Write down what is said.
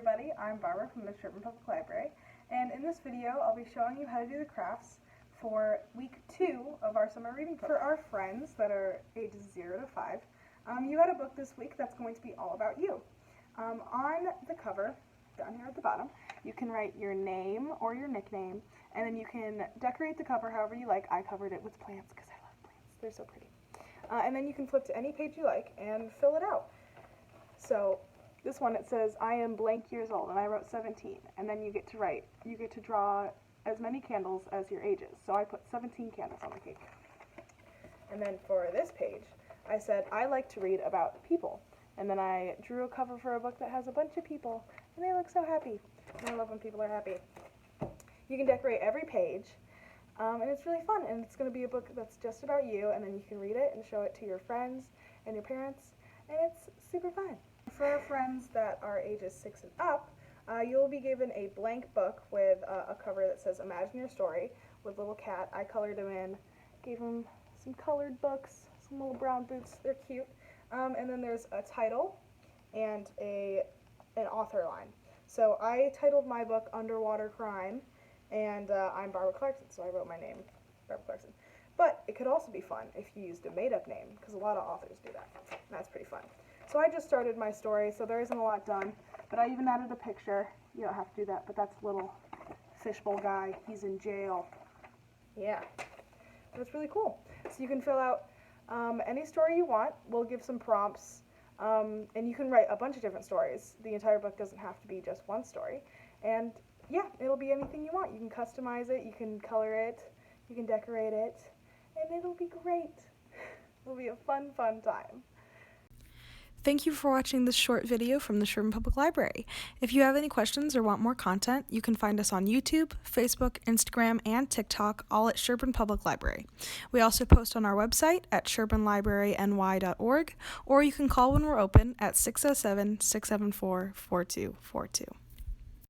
everybody, I'm Barbara from the Sherburne Public Library, and in this video I'll be showing you how to do the crafts for week 2 of our summer reading program. For our friends that are ages 0 to 5, you got a book this week that's going to be all about you. On the cover, down here at the bottom, you can write your name or your nickname, and then you can decorate the cover however you like. I covered it with plants because I love plants. They're so pretty. And then you can flip to any page you like and fill it out. So this one, it says, I am blank years old, and I wrote 17. And then you get to draw as many candles as your age is. So I put 17 candles on the cake. And then for this page, I said, I like to read about people. And then I drew a cover for a book that has a bunch of people, and they look so happy. And I love when people are happy. You can decorate every page, and it's really fun. And it's going to be a book that's just about you, and then you can read it and show it to your friends and your parents, and it's super fun. For our friends that are ages 6 and up, you'll be given a blank book with a cover that says Imagine Your Story with Little Cat. I colored him in, gave him some colored books, some little brown boots. They're cute. And then there's a title and an author line. So I titled my book Underwater Crime, and I'm Barbara Clarkson, so I wrote my name, Barbara Clarkson. But it could also be fun if you used a made-up name, because a lot of authors do that, and that's pretty fun. So I just started my story, so there isn't a lot done, but I even added a picture. You don't have to do that, but that's little fishbowl guy. He's in jail. Yeah, that's really cool. So you can fill out any story you want. We'll give some prompts, and you can write a bunch of different stories. The entire book doesn't have to be just one story. And yeah, it'll be anything you want. You can customize it, you can color it, you can decorate it, and it'll be great. It'll be a fun, fun time. Thank you for watching this short video from the Sherburne Public Library. If you have any questions or want more content, you can find us on YouTube, Facebook, Instagram, and TikTok, all at Sherburne Public Library. We also post on our website at SherburneLibraryNY.org, or you can call when we're open at 607-674-4242.